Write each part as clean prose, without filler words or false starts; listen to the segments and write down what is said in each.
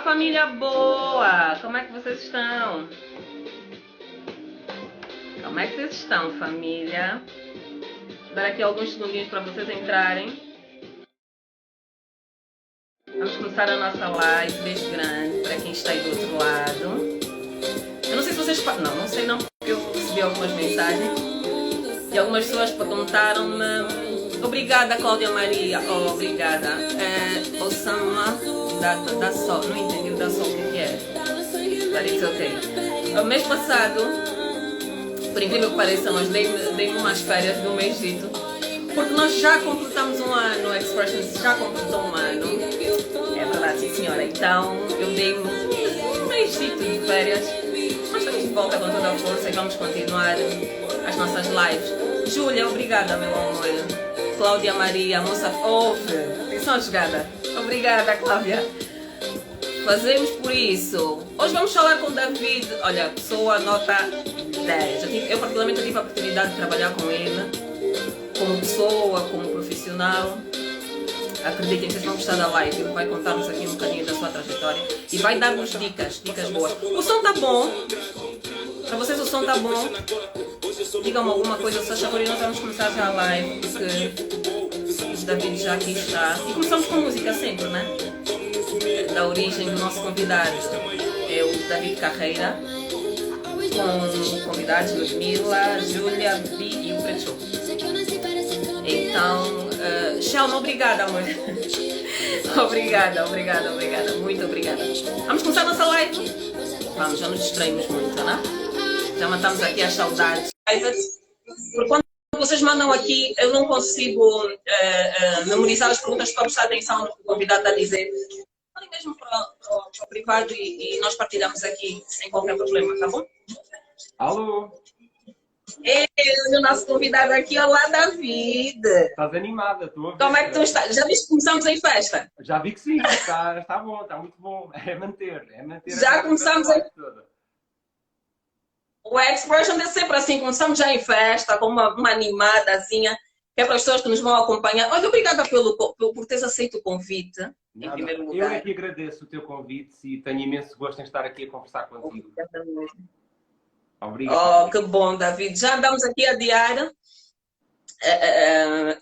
Família boa! Como é que vocês estão? Como é que vocês estão, família? Vou dar aqui alguns segundinhos para vocês entrarem. Vamos começar a nossa live. Beijo grande para quem está aí do outro lado. Eu não sei se vocês... Não sei não, porque eu recebi algumas mensagens. E algumas pessoas perguntaram-me... Obrigada, Cláudia Maria. Oh, obrigada. Osama da Sol. Não entendi o da Sol o que é. But it's okay. O mês passado, por incrível que pareça, nós dei umas férias no Egito. Porque nós já completamos um ano. O Expressions já completou um ano. É verdade, sim, senhora. Então, eu dei um Egito de férias. Mas estamos de volta com toda a força e vamos continuar as nossas lives. Júlia, obrigada, meu amor. Cláudia Maria, moça, atenção à jogada. Obrigada, Cláudia. Fazemos por isso. Hoje vamos falar com o David. Olha, pessoa nota 10. Eu particularmente tive a oportunidade de trabalhar com ele, como pessoa, como profissional. Acreditem, vocês vão gostar da live. Ele vai contar-nos aqui um bocadinho da sua trajetória e vai dar-nos dicas boas. O som tá bom? Para vocês o som tá bom? Digam-me alguma coisa, se acham que nós vamos começar já a live, porque o David já aqui está. E começamos com música sempre, né? Da origem do nosso convidado é o David Carreira, com convidados Ludmilla, Júlia, Bi e o Preto Show. Então, Shelma, obrigada, amor. obrigada, muito obrigada. Vamos começar a nossa live? Vamos, já nos distraímos muito, né? Já matamos aqui as saudades. Porque quando vocês mandam aqui, eu não consigo memorizar as perguntas para prestar atenção no que o convidado está a dizer. Mandem mesmo para o privado e nós partilhamos aqui sem qualquer problema, tá bom? Alô? O nosso convidado aqui, olá, David. Estás animada, estou a ver. Como é que tu estás? Já viste que começamos em festa? Já vi que sim, está bom, está muito bom. É manter. Já começamos a toda. O Expression é sempre assim, começamos já em festa, com uma animadazinha, que é para as pessoas que nos vão acompanhar. Olha, obrigada por teres aceito o convite, em primeiro lugar. Eu é que agradeço o teu convite e tenho imenso gosto em estar aqui a conversar contigo. Obrigado. Oh, que bom, David. Já andamos aqui a adiar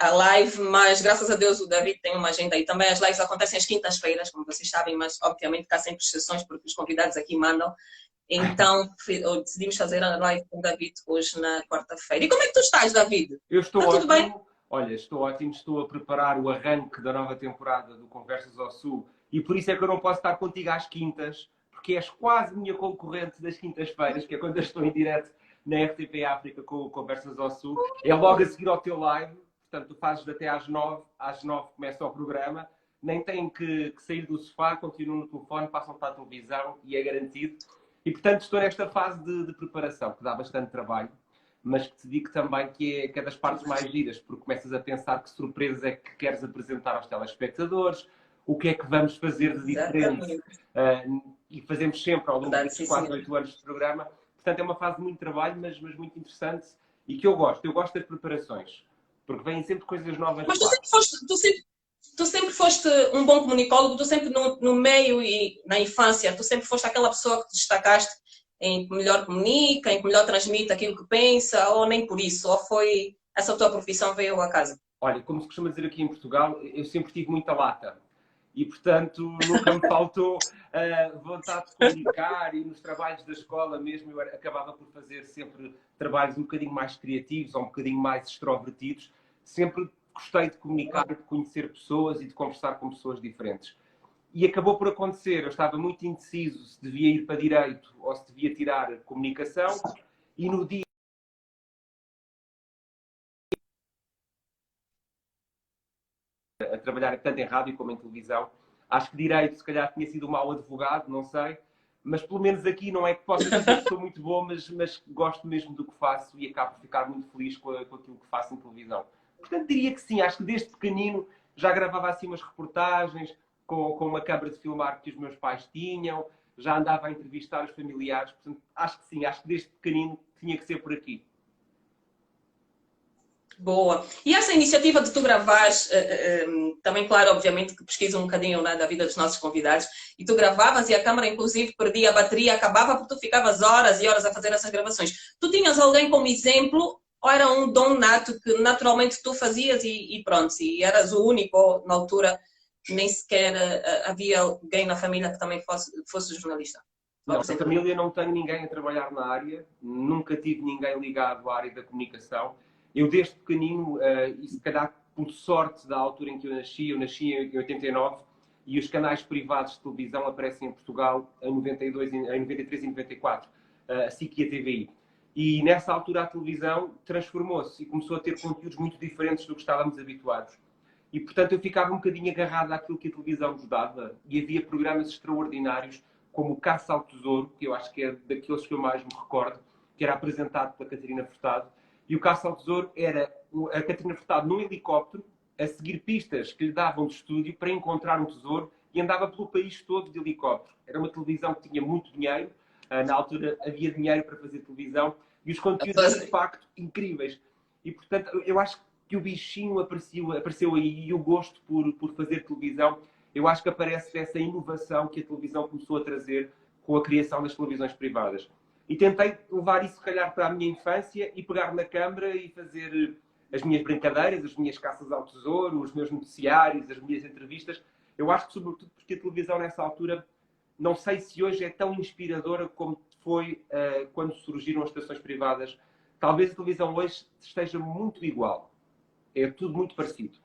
a live, mas graças a Deus o David tem uma agenda aí. Também as lives acontecem às quintas-feiras, como vocês sabem, mas obviamente que há sempre exceções porque os convidados aqui mandam. Então decidimos fazer a live com o David hoje na quarta-feira. E como é que tu estás, David? Eu estou ótimo. Tudo bem? Olha, estou ótimo. Estou a preparar o arranque da nova temporada do Conversas ao Sul e por isso é que eu não posso estar contigo às quintas, porque és quase minha concorrente das quintas-feiras, que é quando eu estou em direto na RTP África com o Conversas ao Sul. É logo a seguir ao teu live, portanto tu fazes até às 9, às 9 começa o programa, nem tenho que sair do sofá, continuo no telefone, passam para a televisão e é garantido. E portanto estou nesta fase de preparação, que dá bastante trabalho, mas que te digo também que é das partes mais giras, porque começas a pensar que surpresas é que queres apresentar aos telespectadores, o que é que vamos fazer de diferente. E fazemos sempre ao longo destes 4, 8 anos de programa. Portanto, é uma fase de muito trabalho, mas muito interessante e que eu gosto. Eu gosto das preparações, porque vêm sempre coisas novas. Mas tu sempre foste um bom comunicólogo, tu sempre no meio e na infância, tu sempre foste aquela pessoa que te destacaste em que melhor comunica, em que melhor transmite aquilo que pensa, ou nem por isso, ou foi essa tua profissão veio a casa? Olha, como se costuma dizer aqui em Portugal, eu sempre tive muita lata. E, portanto, nunca me faltou vontade de comunicar e nos trabalhos da escola mesmo eu acabava por fazer sempre trabalhos um bocadinho mais criativos ou um bocadinho mais extrovertidos. Sempre gostei de comunicar, de conhecer pessoas e de conversar com pessoas diferentes. E acabou por acontecer, eu estava muito indeciso se devia ir para Direito ou se devia tirar Comunicação e no dia a trabalhar tanto em rádio como em televisão. Acho que Direito, se calhar, tinha sido um mau advogado, não sei. Mas pelo menos aqui não é que possa dizer que sou muito bom, mas gosto mesmo do que faço e acabo por ficar muito feliz com aquilo que faço em televisão. Portanto, diria que sim. Acho que desde pequenino já gravava assim umas reportagens com uma câmara de filmar que os meus pais tinham. Já andava a entrevistar os familiares. Portanto, acho que sim. Acho que desde pequenino tinha que ser por aqui. Boa. E essa iniciativa de tu gravares, também, claro, obviamente que pesquisa um bocadinho, né, da vida dos nossos convidados, e tu gravavas e a câmara, inclusive, perdia a bateria, acabava porque tu ficavas horas e horas a fazer essas gravações. Tu tinhas alguém como exemplo ou era um dom nato que naturalmente tu fazias e pronto, e eras o único, ou na altura nem sequer havia alguém na família que também fosse jornalista? Ou Não, na apresentador? família não tenho ninguém a trabalhar na área, nunca tive ninguém ligado à área da comunicação. Eu, desde pequenino, e se calhar por sorte da altura em que eu nasci em 89, e os canais privados de televisão aparecem em Portugal em 92, em 93 e 94, a SIC e a TVI. E nessa altura a televisão transformou-se e começou a ter conteúdos muito diferentes do que estávamos habituados. E, portanto, eu ficava um bocadinho agarrado àquilo que a televisão nos dava, e havia programas extraordinários como o Caça ao Tesouro, que eu acho que é daqueles que eu mais me recordo, que era apresentado pela Catarina Furtado. E o Caça ao Tesouro era a Catarina Furtado num helicóptero, a seguir pistas que lhe davam de estúdio para encontrar um tesouro, e andava pelo país todo de helicóptero. Era uma televisão que tinha muito dinheiro, na altura havia dinheiro para fazer televisão, e os conteúdos eram de facto incríveis. E, portanto, eu acho que o bichinho apareceu aí, e o gosto por fazer televisão, eu acho que aparece dessa inovação que a televisão começou a trazer com a criação das televisões privadas. E tentei levar isso, se calhar, para a minha infância e pegar na câmara e fazer as minhas brincadeiras, as minhas caças ao tesouro, os meus noticiários, as minhas entrevistas. Eu acho que, sobretudo, porque a televisão, nessa altura, não sei se hoje é tão inspiradora como foi quando surgiram as estações privadas. Talvez a televisão hoje esteja muito igual. É tudo muito parecido.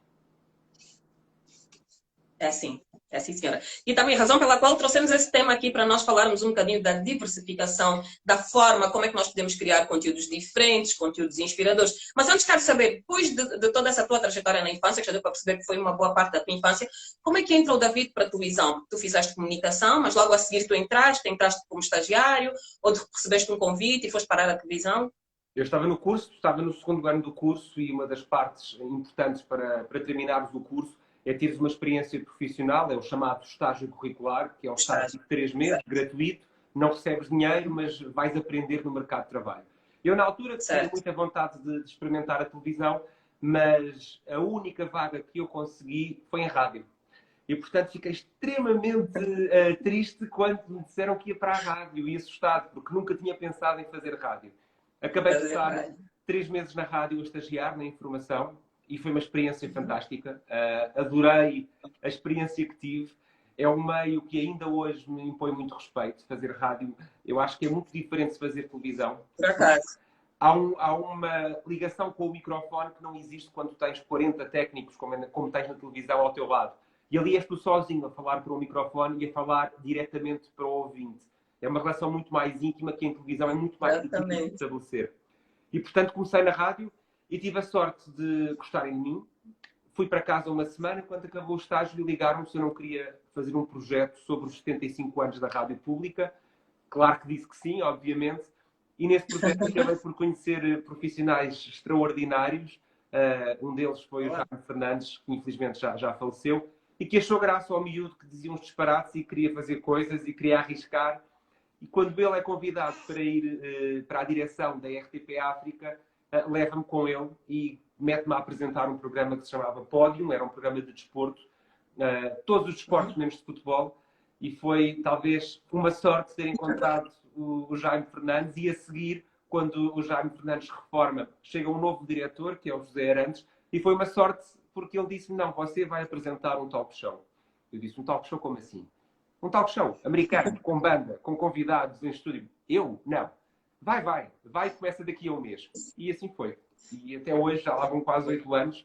É assim, senhora. E também a razão pela qual trouxemos esse tema aqui para nós falarmos um bocadinho da diversificação, da forma como é que nós podemos criar conteúdos diferentes, conteúdos inspiradores. Mas antes quero saber, depois de toda essa tua trajetória na infância, que já deu para perceber que foi uma boa parte da tua infância, como é que entra o David para a televisão? Tu fizeste comunicação, mas logo a seguir tu entraste como estagiário, ou recebeste um convite e foste parar a televisão? Eu estava no curso, estava no segundo ano do curso, e uma das partes importantes para terminarmos o curso é teres uma experiência profissional, é o chamado estágio curricular, que é um estágio de 3 meses, gratuito, não recebes dinheiro, mas vais aprender no mercado de trabalho. Eu, na altura, tinha muita vontade de experimentar a televisão, mas a única vaga que eu consegui foi em rádio. E, portanto, fiquei extremamente triste quando me disseram que ia para a rádio, e assustado, porque nunca tinha pensado em fazer rádio. Acabei de estar 3 meses na rádio a estagiar na informação, e foi uma experiência fantástica. Adorei a experiência que tive. É um meio que ainda hoje me impõe muito respeito. Fazer rádio, eu acho que é muito diferente de fazer televisão. Por acaso. Há uma ligação com o microfone que não existe quando tens 40 técnicos, como tens na televisão, ao teu lado. E ali és tu sozinho a falar para o microfone e a falar diretamente para o ouvinte. É uma relação muito mais íntima, que em televisão é muito mais difícil de estabelecer. E, portanto, comecei na rádio e tive a sorte de gostarem de mim. Fui para casa uma semana, quando acabou o estágio, e ligaram-me se eu não queria fazer um projeto sobre os 75 anos da Rádio Pública. Claro que disse que sim, obviamente. E nesse projeto acabei por conhecer profissionais extraordinários. Um deles foi o Jaime Fernandes, que infelizmente já faleceu, e que achou graça ao miúdo que dizia uns disparates e queria fazer coisas e queria arriscar. E quando ele é convidado para ir para a direção da RTP África, leva-me com ele e mete-me a apresentar um programa que se chamava Pódium. Era um programa de desporto, todos os desportos menos de futebol, e foi talvez uma sorte ter encontrado o Jaime Fernandes. E a seguir, quando o Jaime Fernandes reforma, chega um novo diretor, que é o José Arantes, e foi uma sorte porque ele disse-me: não, você vai apresentar um talk show. Eu disse: um talk show como assim? Um talk show americano, com banda, com convidados em estúdio. Eu? Não. Vai, começa daqui a um mês. E assim foi. E até hoje, já lá vão quase 8 anos,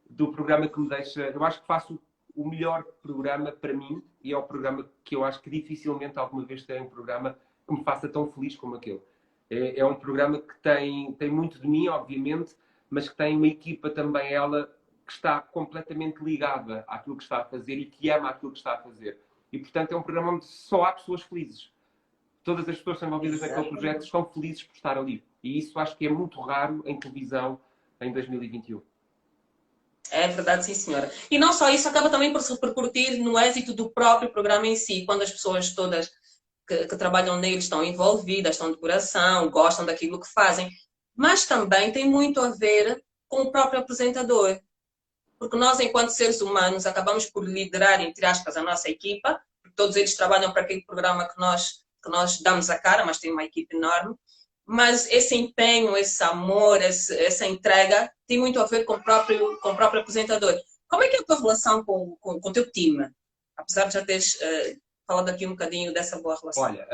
do programa que me deixa... Eu acho que faço o melhor programa para mim, e é o programa que eu acho que dificilmente alguma vez tem um programa que me faça tão feliz como aquele. É um programa que tem muito de mim, obviamente, mas que tem uma equipa também, ela, que está completamente ligada àquilo que está a fazer e que ama aquilo que está a fazer. E, portanto, é um programa onde só há pessoas felizes. Todas as pessoas que estão envolvidas naquele projeto estão felizes por estar ali. E isso acho que é muito raro em televisão em 2021. É verdade, sim, senhora. E não só isso, acaba também por se repercutir no êxito do próprio programa em si, quando as pessoas todas que trabalham nele estão envolvidas, estão de coração, gostam daquilo que fazem. Mas também tem muito a ver com o próprio apresentador. Porque nós, enquanto seres humanos, acabamos por liderar, entre aspas, a nossa equipa, porque todos eles trabalham para aquele programa que nós damos a cara, mas tem uma equipe enorme. Mas esse empenho, esse amor, essa entrega tem muito a ver com o próprio apresentador. Como é que é a tua relação com o teu time? Apesar de já teres falado aqui um bocadinho dessa boa relação. Olha,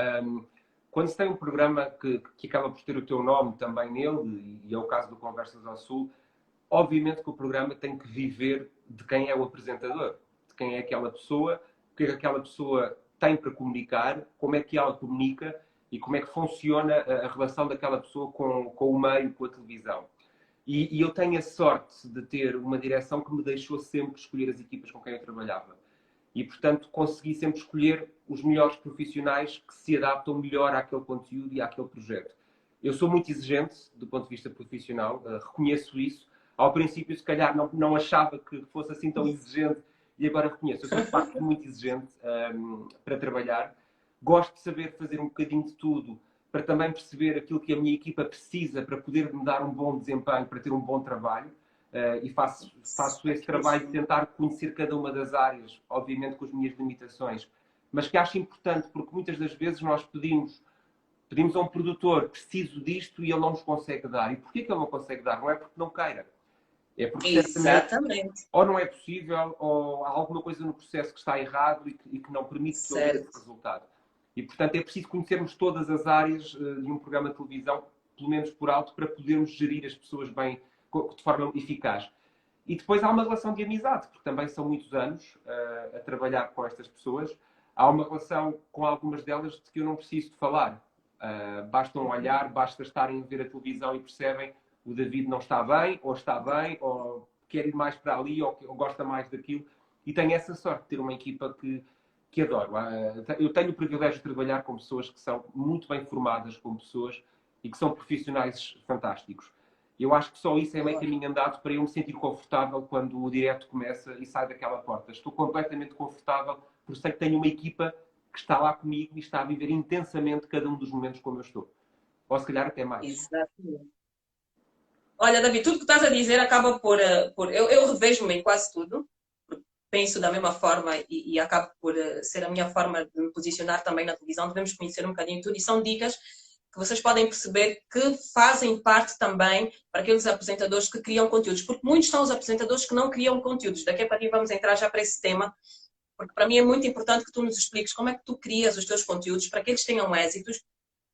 quando se tem um programa que acaba por ter o teu nome também nele, e é o caso do Conversas ao Sul, obviamente que o programa tem que viver de quem é o apresentador, de quem é aquela pessoa, o que é que aquela pessoa tem para comunicar, como é que ela comunica e como é que funciona a relação daquela pessoa com o meio, com a televisão. E eu tenho a sorte de ter uma direção que me deixou sempre escolher as equipas com quem eu trabalhava. E, portanto, consegui sempre escolher os melhores profissionais que se adaptam melhor àquele conteúdo e àquele projeto. Eu sou muito exigente do ponto de vista profissional, reconheço isso. Ao princípio, se calhar, não achava que fosse assim tão exigente e agora reconheço. Eu sou, de facto, muito exigente para trabalhar. Gosto de saber fazer um bocadinho de tudo para também perceber aquilo que a minha equipa precisa para poder me dar um bom desempenho, para ter um bom trabalho. E faço esse trabalho de tentar conhecer cada uma das áreas, obviamente com as minhas limitações, mas que acho importante, porque muitas das vezes nós pedimos a um produtor, preciso disto, e ele não nos consegue dar. E porquê que ele não consegue dar? Não é porque não queira. É porque exatamente, ou não é possível, ou há alguma coisa no processo que está errado e que não permite que ele dê esse resultado. E, portanto, é preciso conhecermos todas as áreas de um programa de televisão, pelo menos por alto, para podermos gerir as pessoas bem, de forma eficaz. E depois há uma relação de amizade, porque também são muitos anos a trabalhar com estas pessoas. Há uma relação com algumas delas de que eu não preciso de falar. Basta um olhar, basta estarem a ver a televisão e percebem o David não está bem, ou quer ir mais para ali, ou gosta mais daquilo. E tenho essa sorte de ter uma equipa que adoro. Eu tenho o privilégio de trabalhar com pessoas que são muito bem formadas, com pessoas e que são profissionais fantásticos. Eu acho que só isso é meio caminho andado para eu me sentir confortável quando o direto começa e sai daquela porta. Estou completamente confortável porque sei que tenho uma equipa que está lá comigo e está a viver intensamente cada um dos momentos como eu estou. Ou se calhar até mais. Exatamente. Olha, David, tudo que estás a dizer acaba por... Eu revejo-me em quase tudo. Penso da mesma forma e acaba por ser a minha forma de me posicionar também na televisão. Devemos conhecer um bocadinho tudo e são dicas que vocês podem perceber que fazem parte também para aqueles apresentadores que criam conteúdos. Porque muitos são os apresentadores que não criam conteúdos. Daqui a pouquinho vamos entrar já para esse tema, porque para mim é muito importante que tu nos expliques como é que tu crias os teus conteúdos para que eles tenham êxitos,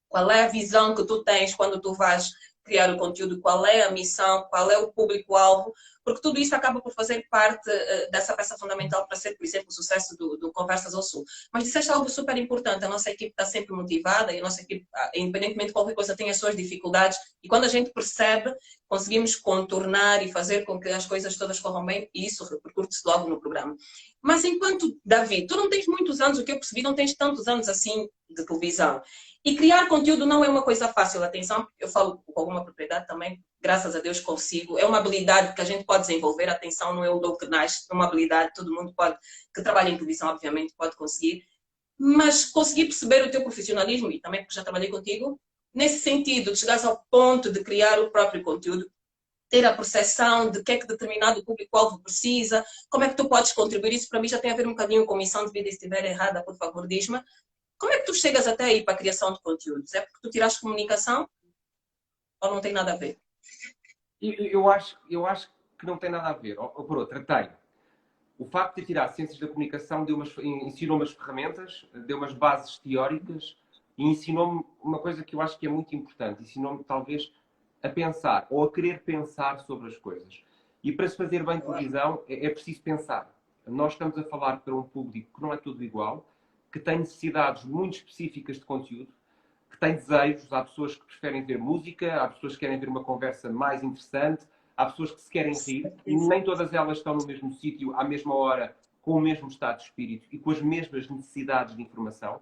qual é a visão que tu tens quando tu vais criar o conteúdo, qual é a missão, qual é o público-alvo, porque tudo isso acaba por fazer parte dessa peça fundamental para ser, por exemplo, o sucesso do Conversas ao Sul. Mas disseste algo super importante, a nossa equipe está sempre motivada e a nossa equipe, independentemente de qualquer coisa, tem as suas dificuldades e quando a gente percebe, conseguimos contornar e fazer com que as coisas todas corram bem e isso repercute-se logo no programa. Mas enquanto, David, tu não tens muitos anos, o que eu percebi, não tens tantos anos assim de televisão. E criar conteúdo não é uma coisa fácil, atenção, eu falo com alguma propriedade também, graças a Deus consigo. É uma habilidade que a gente pode desenvolver, atenção, não é o dom que nasce, é uma habilidade, todo mundo pode, que trabalha em televisão, obviamente, pode conseguir. Mas conseguir perceber o teu profissionalismo, e também porque já trabalhei contigo, nesse sentido, de chegares ao ponto de criar o próprio conteúdo, ter a percepção de que é que determinado público-alvo precisa, como é que tu podes contribuir, isso para mim já tem a ver um bocadinho com missão de vida, e se estiver errada, por favor, diz-me. Como é que tu chegas até aí para a criação de conteúdos? É porque tu tiraste comunicação ou não tem nada a ver? Eu acho que não tem nada a ver. Ou por outra, tem. O facto de tirar Ciências da Comunicação ensinou-me as ferramentas, deu umas bases teóricas e ensinou-me uma coisa que eu acho que é muito importante. Ensinou-me, talvez, a pensar ou a querer pensar sobre as coisas. E para se fazer bem televisão é preciso pensar. Nós estamos a falar para um público que não é tudo igual, que tem necessidades muito específicas de conteúdo, que tem desejos. Há pessoas que preferem ver música, há pessoas que querem ver uma conversa mais interessante, há pessoas que se querem rir, e nem todas elas estão no mesmo sítio, à mesma hora, com o mesmo estado de espírito e com as mesmas necessidades de informação.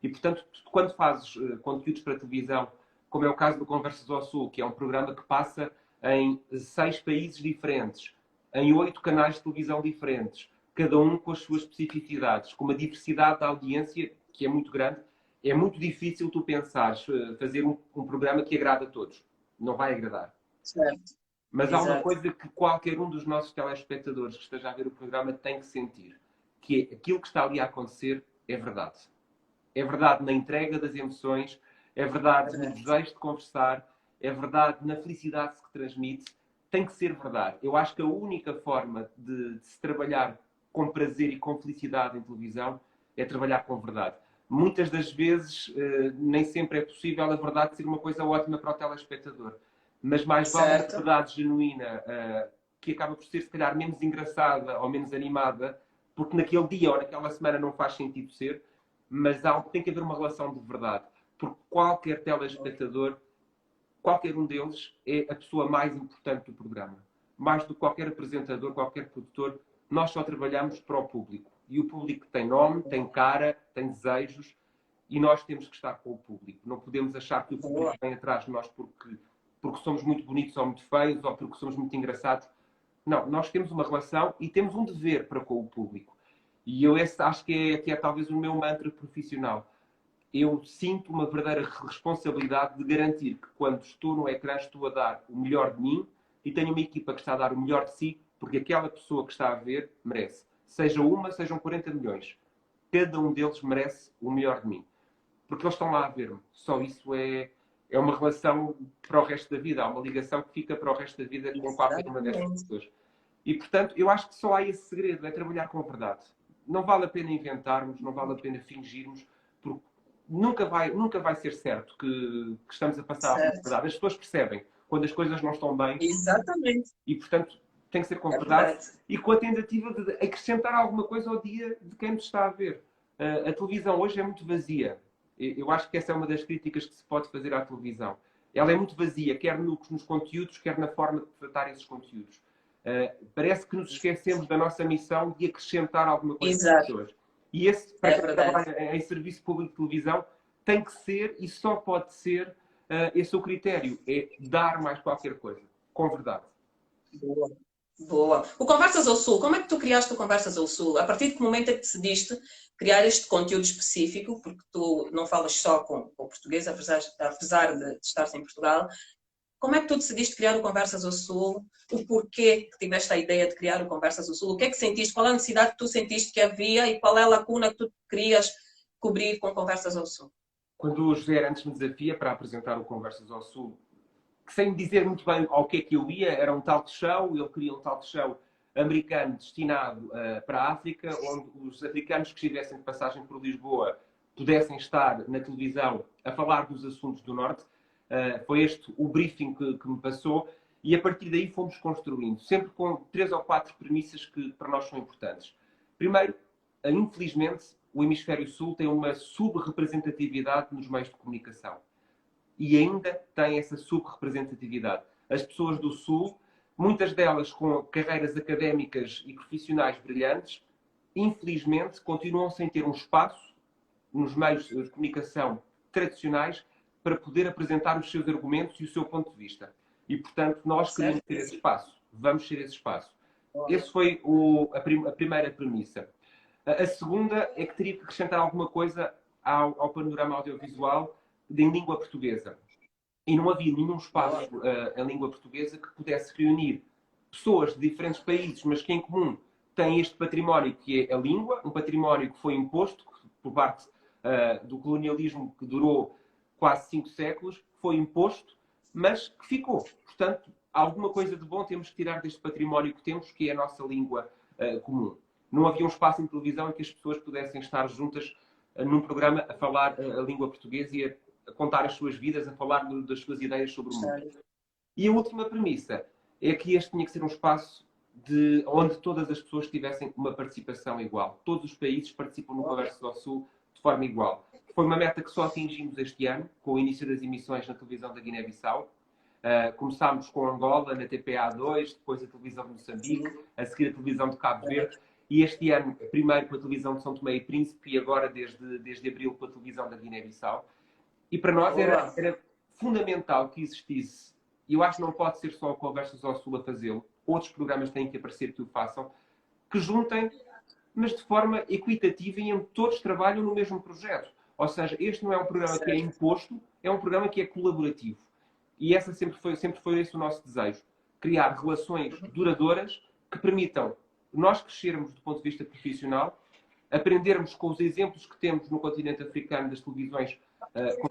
E, portanto, quando fazes conteúdos para televisão, como é o caso do Conversas ao Sul, que é um programa que passa em 6 países diferentes, em 8 canais de televisão diferentes, cada um com as suas especificidades, com uma diversidade da audiência que é muito grande, é muito difícil tu pensares fazer um programa que agrada a todos. Não vai agradar. Certo. Mas há uma Exato. coisa que qualquer um dos nossos telespectadores que esteja a ver o programa tem que sentir, que é aquilo que está ali a acontecer é verdade. É verdade na entrega das emoções, é verdade no desejo de conversar, é verdade na felicidade que se transmite. Tem que ser verdade. Eu acho que a única forma de se trabalhar com prazer e com felicidade em televisão é trabalhar com verdade. Muitas das vezes, nem sempre é possível a verdade ser uma coisa ótima para o telespectador. Mas mais vale uma verdade genuína, que acaba por ser, se calhar, menos engraçada ou menos animada, porque naquele dia ou naquela semana não faz sentido ser, mas tem que haver uma relação de verdade. Porque qualquer telespectador, qualquer um deles, é a pessoa mais importante do programa. Mais do que qualquer apresentador, qualquer produtor, nós só trabalhamos para o público. E o público tem nome, tem cara, tem desejos, e nós temos que estar com o público. Não podemos achar que o público vem atrás de nós porque somos muito bonitos ou muito feios, ou porque somos muito engraçados. Não, nós temos uma relação e temos um dever para com o público. E eu acho que é talvez o meu mantra profissional. Eu sinto uma verdadeira responsabilidade de garantir que quando estou no ecrã estou a dar o melhor de mim e tenho uma equipa que está a dar o melhor de si, porque aquela pessoa que está a ver merece. Seja uma, sejam 40 milhões. Cada um deles merece o melhor de mim. Porque eles estão lá a ver-me. Só isso é uma relação para o resto da vida. Há uma ligação que fica para o resto da vida com qualquer uma destas pessoas. E, portanto, eu acho que só há esse segredo, é trabalhar com a verdade. Não vale a pena inventarmos, não vale a pena fingirmos, porque nunca vai ser certo que estamos a passar a verdade. As pessoas percebem quando as coisas não estão bem. Exatamente. E, portanto, tem que ser com verdade e com a tentativa de acrescentar alguma coisa ao dia de quem nos está a ver. A televisão hoje é muito vazia. Eu acho que essa é uma das críticas que se pode fazer à televisão. Ela é muito vazia, quer nos conteúdos, quer na forma de tratar esses conteúdos. Parece que nos esquecemos da nossa missão de acrescentar alguma coisa às pessoas. E esse, para quem trabalha em serviço público de televisão, tem que ser e só pode ser esse o critério. É dar mais qualquer coisa, com verdade. Boa. Boa. O Conversas ao Sul, como é que tu criaste o Conversas ao Sul? A partir do momento em que decidiste criar este conteúdo específico, porque tu não falas só com português, apesar de estares em Portugal, como é que tu decidiste criar o Conversas ao Sul? O porquê que tiveste a ideia de criar o Conversas ao Sul? O que é que sentiste? Qual é a necessidade que tu sentiste que havia e qual é a lacuna que tu querias cobrir com Conversas ao Sul? Quando o José antes me desafia para apresentar o Conversas ao Sul, que sem dizer muito bem ao que é que eu ia, era um talk show, ele queria um talk show americano destinado para a África, onde os africanos que estivessem de passagem por Lisboa pudessem estar na televisão a falar dos assuntos do Norte. Foi este o briefing que me passou e a partir daí fomos construindo, sempre com 3 ou 4 premissas que para nós são importantes. Primeiro, infelizmente, o Hemisfério Sul tem uma subrepresentatividade nos meios de comunicação. E ainda tem essa subrepresentatividade. As pessoas do Sul, muitas delas com carreiras académicas e profissionais brilhantes, infelizmente continuam sem ter um espaço nos meios de comunicação tradicionais para poder apresentar os seus argumentos e o seu ponto de vista. E, portanto, nós queremos ter esse espaço. Vamos ter esse espaço. Essa foi a primeira premissa. A segunda é que teria que acrescentar alguma coisa ao panorama audiovisual em língua portuguesa. E não havia nenhum espaço em língua portuguesa que pudesse reunir pessoas de diferentes países, mas que em comum têm este património que é a língua, um património que foi imposto por parte do colonialismo que durou quase 5 séculos, foi imposto, mas que ficou. Portanto, alguma coisa de bom temos que tirar deste património que temos, que é a nossa língua comum. Não havia um espaço em televisão em que as pessoas pudessem estar juntas num programa a falar a língua portuguesa e a contar as suas vidas, a falar das suas ideias sobre o mundo. E a última premissa é que este tinha que ser um espaço onde todas as pessoas tivessem uma participação igual. Todos os países participam no Conversas ao Sul de forma igual. Foi uma meta que só atingimos este ano, com o início das emissões na televisão da Guiné-Bissau. Começámos com Angola, na TPA2, depois a televisão de Moçambique, a seguir a televisão de Cabo Verde. E este ano, primeiro com a televisão de São Tomé e Príncipe e agora, desde abril, com a televisão da Guiné-Bissau. E para nós era fundamental que existisse, e eu acho que não pode ser só o Conversas ao Sul a fazê-lo, outros programas têm que aparecer que o façam, que juntem, mas de forma equitativa e em que todos trabalham no mesmo projeto. Ou seja, este não é um programa que é imposto, é um programa que é colaborativo. E sempre foi esse o nosso desejo. criar relações duradouras que permitam nós crescermos do ponto de vista profissional, aprendermos com os exemplos que temos no continente africano das televisões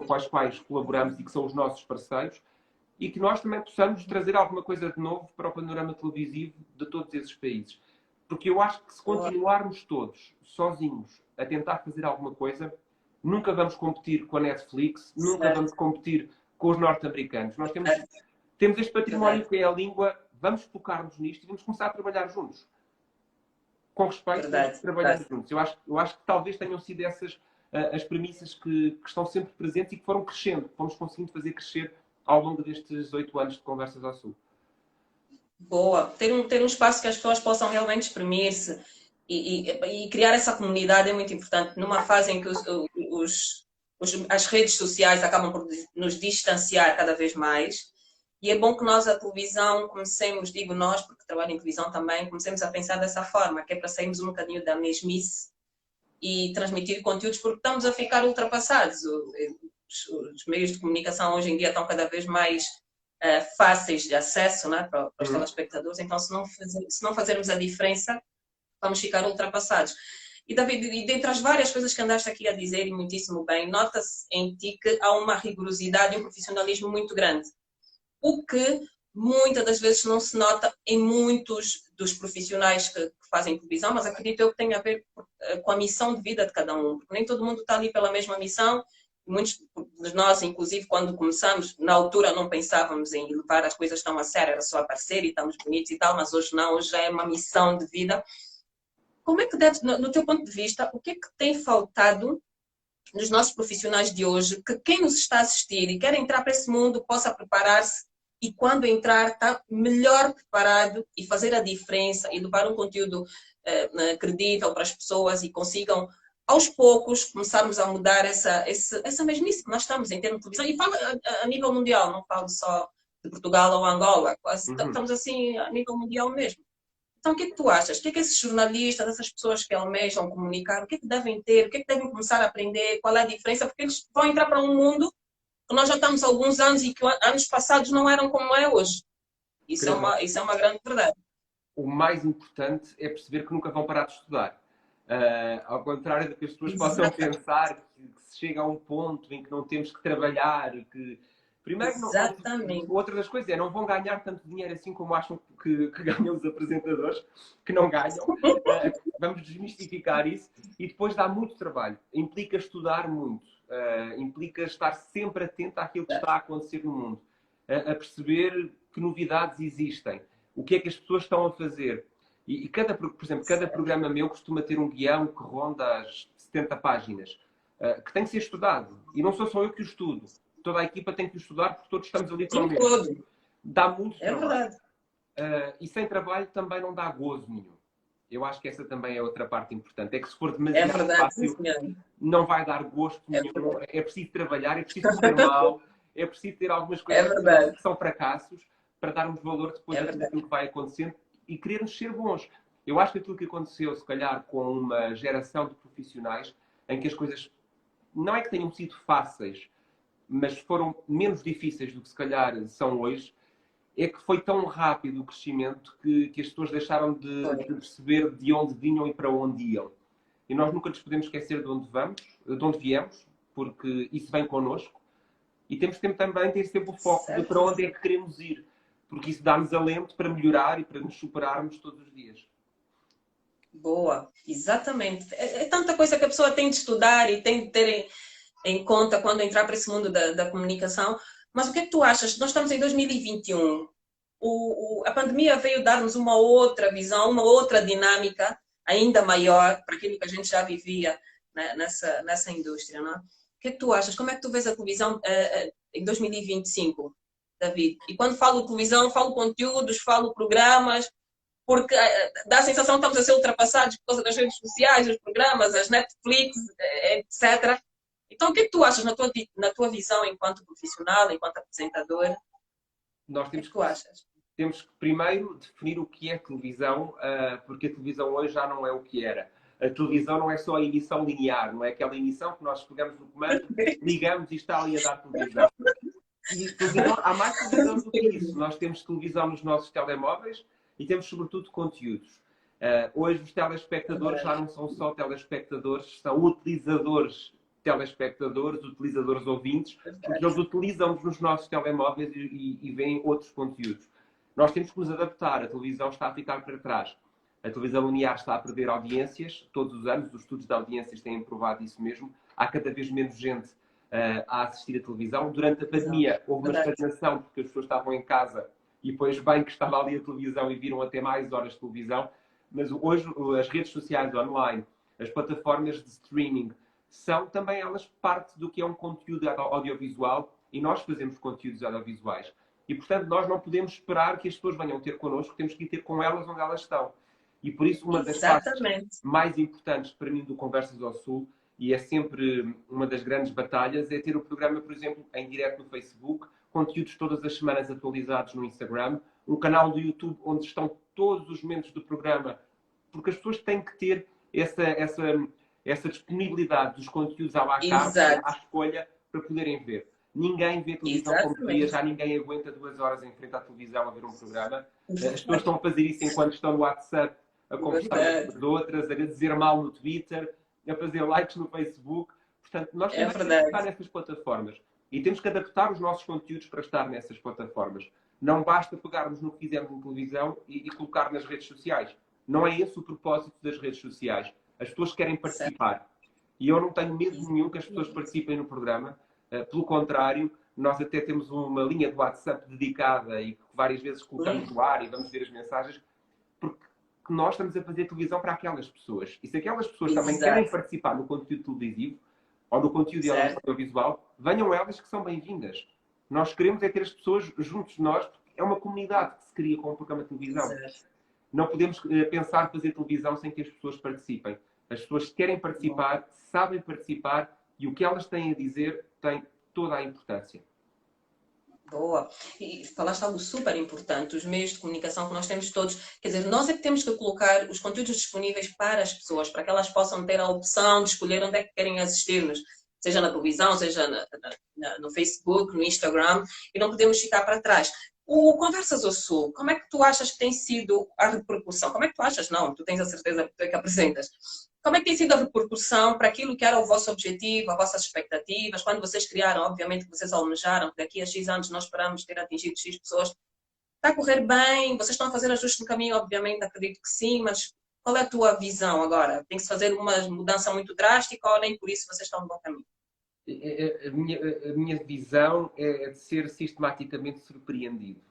com as quais colaboramos e que são os nossos parceiros, e que nós também possamos trazer alguma coisa de novo para o panorama televisivo de todos esses países. Porque eu acho que se continuarmos todos sozinhos a tentar fazer alguma coisa, nunca vamos competir com a Netflix, nunca vamos competir com os norte-americanos. Nós temos este património que é a língua, vamos focar-nos nisto e vamos começar a trabalhar juntos. Com respeito, trabalhando juntos. Eu acho que talvez tenham sido essas as premissas que estão sempre presentes e que foram crescendo, que fomos conseguindo fazer crescer ao longo destes 8 anos de Conversas ao Sul. Boa. Ter um espaço que as pessoas possam realmente exprimir-se e criar essa comunidade é muito importante. Numa fase em que as redes sociais acabam por nos distanciar cada vez mais. E é bom que nós, a televisão, comecemos, digo nós, porque trabalho em televisão também, comecemos a pensar dessa forma, que é para sairmos um bocadinho da mesmice e transmitir conteúdos, porque estamos a ficar ultrapassados. Os meios de comunicação hoje em dia estão cada vez mais fáceis de acesso, né, para os telespectadores, então se não fazermos a diferença, vamos ficar ultrapassados. E David, e dentre as várias coisas que andaste aqui a dizer, e muitíssimo bem, nota-se em ti que há uma rigorosidade e um profissionalismo muito grande. O que muitas das vezes não se nota em muitos dos profissionais que fazem televisão, mas acredito eu que tem a ver com a missão de vida de cada um. Porque nem todo mundo está ali pela mesma missão. Muitos de nós, inclusive, quando começamos, na altura não pensávamos em levar as coisas tão a sério, era só aparecer e estamos bonitos e tal, mas hoje não, hoje já é uma missão de vida. Como é que, no teu ponto de vista, o que é que tem faltado nos nossos profissionais de hoje, que quem nos está a assistir e quer entrar para esse mundo possa preparar-se e quando entrar está melhor preparado e fazer a diferença e levar um conteúdo credível para as pessoas e consigam, aos poucos, começarmos a mudar essa mesmice que nós estamos em termos de televisão. E falo a nível mundial, não falo só de Portugal ou Angola, quase estamos assim a nível mundial mesmo. Então, o que é que tu achas? O que é que esses jornalistas, essas pessoas que almejam comunicar, o que é que devem ter? O que é que devem começar a aprender? Qual é a diferença? Porque eles vão entrar para um mundo que nós já estamos há alguns anos e que anos passados não eram como é hoje. Isso é uma grande verdade. O mais importante é perceber que nunca vão parar de estudar. Ao contrário do que as pessoas possam pensar, que se chega a um ponto em que não temos que trabalhar, que... Primeiro, outra das coisas é não vão ganhar tanto dinheiro assim como acham que ganham os apresentadores, que não ganham. Vamos desmistificar isso. E depois dá muito trabalho. Implica estudar muito. Implica estar sempre atento àquilo que está a acontecer no mundo. A perceber que novidades existem. O que é que as pessoas estão a fazer. E por exemplo, cada programa meu costuma ter um guião que ronda as 70 páginas. Que tem que ser estudado. E não sou só eu que o estudo. Toda a equipa tem que estudar porque todos estamos ali para o mesmo. Dá muito trabalho. É verdade. E sem trabalho também não dá gozo nenhum. Eu acho que essa também é outra parte importante. É que se for demasiado fácil, não vai dar gosto nenhum. É preciso trabalhar, é preciso fazer mal, é preciso ter algumas coisas que são fracassos para darmos valor depois daquilo que vai acontecendo e querermos ser bons. Eu acho que aquilo que aconteceu, se calhar, com uma geração de profissionais em que as coisas não é que tenham sido fáceis, mas foram menos difíceis do que se calhar são hoje, é que foi tão rápido o crescimento que as pessoas deixaram de perceber de onde vinham e para onde iam. E nós nunca nos podemos esquecer de onde viemos, porque isso vem connosco, e temos que também ter sempre o foco de para onde é que queremos ir, porque isso dá-nos alento para melhorar e para nos superarmos todos os dias. Boa, exatamente. É tanta coisa que a pessoa tem de estudar e tem de ter em conta quando entrar para esse mundo da comunicação. Mas o que é que tu achas? Nós estamos em 2021. A pandemia veio dar-nos uma outra visão, uma outra dinâmica ainda maior para aquilo que a gente já vivia, né, nessa indústria. Não é? O que é que tu achas? Como é que tu vês a televisão em 2025, David? E quando falo televisão, falo conteúdos, falo programas, porque dá a sensação que estamos a ser ultrapassados por causa das redes sociais, os programas, as Netflix, etc. Então, o que é que tu achas na tua visão enquanto profissional, enquanto apresentador? Nós temos que primeiro definir o que é televisão, porque a televisão hoje já não é o que era. A televisão não é só a emissão linear, não é aquela emissão que nós pegamos no comando, ligamos e está ali a dar televisão. E televisão, há mais televisão do que isso. Nós temos televisão nos nossos telemóveis e temos, sobretudo, conteúdos. Hoje, os telespectadores já não são só telespectadores, são utilizadores telespectadores, utilizadores ouvintes, porque eles utilizam-nos nos nossos telemóveis e veem outros conteúdos. Nós temos que nos adaptar. A televisão está a ficar para trás. A televisão linear está a perder audiências. Todos os anos, os estudos de audiências têm provado isso mesmo. Há cada vez menos gente a assistir a televisão. Durante a pandemia houve uma estagnação porque as pessoas estavam em casa e depois bem que estava ali a televisão e viram até mais horas de televisão. Mas hoje as redes sociais online, as plataformas de streaming, são também elas parte do que é um conteúdo audiovisual e nós fazemos conteúdos audiovisuais. E, portanto, nós não podemos esperar que as pessoas venham ter connosco, temos que ir ter com elas onde elas estão. E por isso uma das partes mais importantes para mim do Conversas ao Sul, e é sempre uma das grandes batalhas, é ter o programa, por exemplo, em direto no Facebook, conteúdos todas as semanas atualizados no Instagram, um canal do YouTube onde estão todos os momentos do programa, porque as pessoas têm que ter essa disponibilidade dos conteúdos à la carte, à escolha, para poderem ver. Ninguém vê televisão como devia, já ninguém aguenta 2 horas em frente à televisão a ver um programa. As pessoas estão a fazer isso enquanto estão no WhatsApp, a conversar com as outras, a dizer mal no Twitter, a fazer likes no Facebook. Portanto, nós temos que estar nessas plataformas e temos que adaptar os nossos conteúdos para estar nessas plataformas. Não basta pegarmos no que fizemos na televisão e colocar nas redes sociais. Não é esse o propósito das redes sociais. As pessoas querem participar. E eu não tenho medo nenhum que as pessoas participem no programa. Pelo contrário, nós até temos uma linha de WhatsApp dedicada e que várias vezes colocamos no ar e vamos ver as mensagens, porque nós estamos a fazer televisão para aquelas pessoas. E se aquelas pessoas também querem participar no conteúdo televisivo ou no conteúdo audiovisual, venham elas que são bem-vindas. Nós queremos é ter as pessoas juntos de nós, porque é uma comunidade que se cria com um programa de televisão. Não podemos pensar fazer televisão sem que as pessoas participem. As pessoas querem participar, sabem participar e o que elas têm a dizer tem toda a importância. Boa. E falaste algo super importante, os meios de comunicação que nós temos todos. Quer dizer, nós é que temos que colocar os conteúdos disponíveis para as pessoas, para que elas possam ter a opção de escolher onde é que querem assistir-nos. Seja na televisão, seja no Facebook, no Instagram, e não podemos ficar para trás. O Conversas ao Sul, como é que tu achas que tem sido a repercussão? Como é que tu achas? Não, tu tens a certeza que tu é que apresentas. Como é que tem sido a repercussão para aquilo que era o vosso objetivo, as vossas expectativas? Quando vocês criaram, obviamente que vocês almejaram, que daqui a X anos nós esperamos ter atingido X pessoas. Está a correr bem? Vocês estão a fazer ajustes no caminho? Obviamente, acredito que sim, mas qual é a tua visão agora? Tem que se fazer uma mudança muito drástica ou nem por isso vocês estão no bom caminho? A minha visão é de ser sistematicamente surpreendido.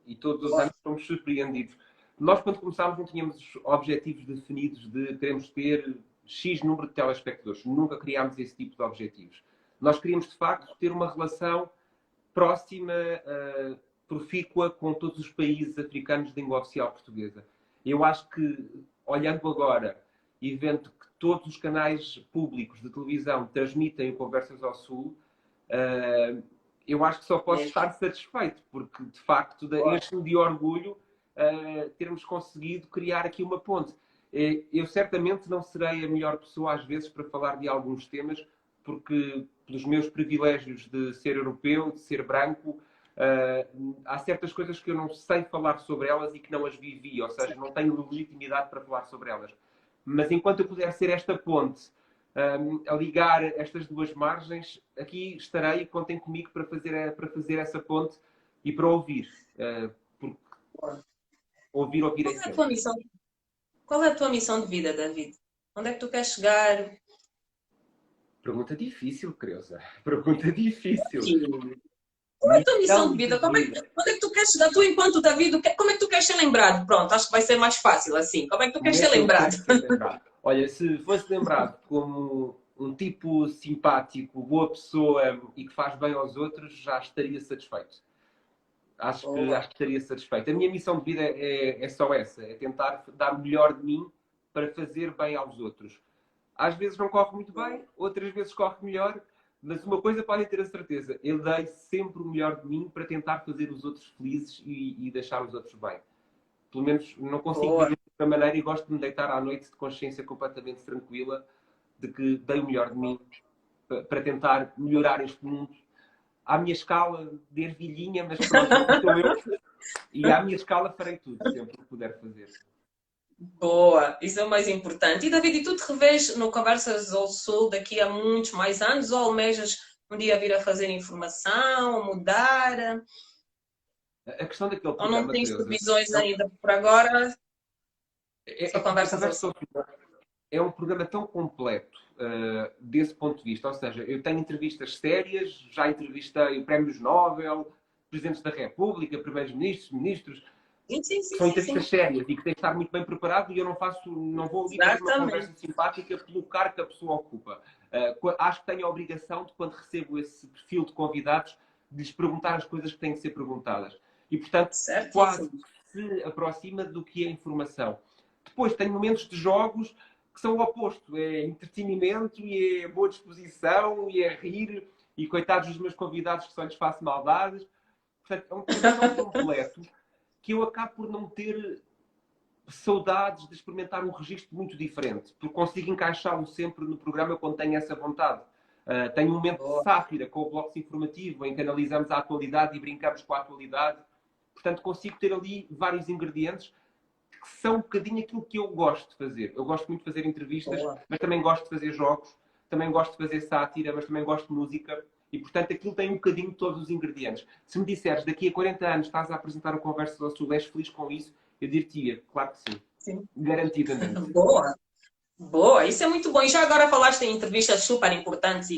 E todos os anos somos surpreendidos. Nós, quando começámos, não tínhamos objetivos definidos de queremos ter X número de telespectadores. Nunca criámos esse tipo de objetivos. Nós queríamos, de facto, ter uma relação próxima, profícua com todos os países africanos de língua oficial portuguesa. Eu acho que, olhando agora e vendo que todos os canais públicos de televisão transmitem Conversas ao Sul, eu acho que só posso estar satisfeito, porque, de facto, enche-me de orgulho termos conseguido criar aqui uma ponte. Eu certamente não serei a melhor pessoa, às vezes, para falar de alguns temas, porque, pelos meus privilégios de ser europeu, de ser branco, há certas coisas que eu não sei falar sobre elas e que não as vivi, ou seja, não tenho legitimidade para falar sobre elas. Mas enquanto eu puder ser esta ponte a ligar estas duas margens, aqui estarei e contem comigo para fazer essa ponte e para ouvir. Porque ouvir é sempre. Qual é a tua missão de vida, David? Onde é que tu queres chegar? Pergunta difícil, Creusa. Pergunta difícil. Qual é a tua missão de vida? Onde é que tu queres chegar? Tu, enquanto David, como é que tu queres ser lembrado? Pronto, acho que vai ser mais fácil assim. Como é que tu queres ser lembrado? Olha, se fosse lembrado como um tipo simpático, boa pessoa e que faz bem aos outros, já estaria satisfeito. Acho que estaria satisfeito. A minha missão de vida é só essa. É tentar dar o melhor de mim para fazer bem aos outros. Às vezes não corre muito bem, outras vezes corre melhor. Mas uma coisa podem ter a certeza, eu dei sempre o melhor de mim para tentar fazer os outros felizes e deixar os outros bem. Pelo menos não consigo viver de outra maneira e gosto de me deitar à noite de consciência completamente tranquila de que dei o melhor de mim para tentar melhorar este mundo à minha escala de ervilhinha, mas pronto, sou eu. E à minha escala farei tudo, sempre que puder fazer. Boa, isso é o mais importante. E David, e tu te revês no Conversas ao Sul daqui a muitos mais anos ou almejas um dia vir a fazer informação, mudar? A questão daquele Ou não programa, tens Teresa, previsões ainda por agora? Só que o Conversas ao Conversa Sul. ao Fim é um programa tão completo desse ponto de vista. Ou seja, eu tenho entrevistas sérias, já entrevistei prémios Nobel, presidentes da República, primeiros-ministros, ministros, Sim, sim, que sim, são sim, entrevistas sim. sérias e que têm que estar muito bem preparado e eu não vou ali fazer uma conversa Exatamente. simpática pelo cargo que a pessoa ocupa. Acho que tenho a obrigação de, quando recebo esse perfil de convidados, de lhes perguntar as coisas que têm que ser perguntadas. E, portanto, quase Certíssimo. que se aproxima do que é informação. Depois, tenho momentos de jogos que são o oposto. É entretenimento e é boa disposição e é rir. E coitados dos meus convidados que só lhes faço maldades. Portanto, é um programa tão completo que eu acabo por não ter saudades de experimentar um registro muito diferente, porque consigo encaixá-lo sempre no programa quando tenho essa vontade. Tenho um momento de Boa. sátira com o Bloco Informativo, em que analisamos a atualidade e brincamos com a atualidade. Portanto, consigo ter ali vários ingredientes que são um bocadinho aquilo que eu gosto de fazer. Eu gosto muito de fazer entrevistas, Boa. mas também gosto de fazer jogos, também gosto de fazer sátira, mas também gosto de música. E, portanto, aquilo tem um bocadinho de todos os ingredientes. Se me disseres, daqui a 40 anos estás a apresentar o Conversa do Sul, és feliz com isso, eu dir-te-ia, claro que sim. Sim. Garantidamente. Boa. Boa, isso é muito bom. E já agora falaste em entrevistas super importantes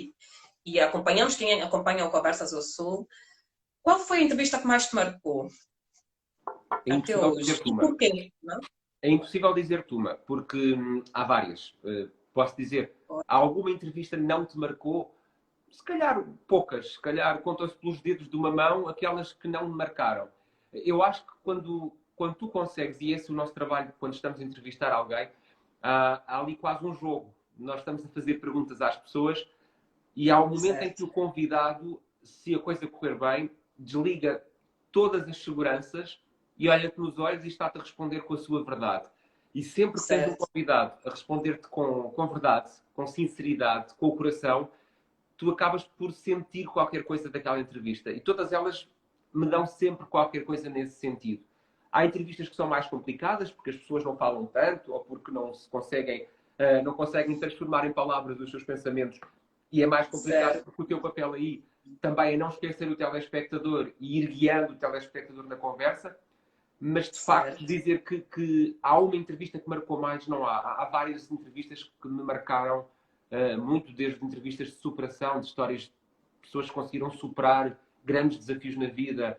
e acompanhamos quem acompanha o Conversas ao Sul. Qual foi a entrevista que mais te marcou É até impossível hoje? dizer-te E uma. porquê? Não? É impossível dizer-te uma, porque há várias. Posso dizer, há alguma entrevista não te marcou? Se calhar poucas, se calhar contam-se pelos dedos de uma mão aquelas que não me marcaram. Eu acho que quando tu consegues, e esse é o nosso trabalho quando estamos a entrevistar alguém, há ali quase um jogo. Nós estamos a fazer perguntas às pessoas e há um momento em que Certo. o convidado, se a coisa correr bem, desliga todas as seguranças e olha-te nos olhos e está-te a responder com a sua verdade. E sempre que tens um Certo. convidado a responder-te com verdade, com sinceridade, com o coração, tu acabas por sentir qualquer coisa daquela entrevista. E todas elas me dão sempre qualquer coisa nesse sentido. Há entrevistas que são mais complicadas, porque as pessoas não falam tanto, ou porque não conseguem transformar em palavras os seus pensamentos. E é mais complicado Certo. porque o teu papel aí também é não esquecer o telespectador e ir guiando o telespectador na conversa. Mas, de facto, Certo. dizer que há uma entrevista que marcou mais, não há. Há várias entrevistas que me marcaram muito, desde entrevistas de superação, de histórias de pessoas que conseguiram superar grandes desafios na vida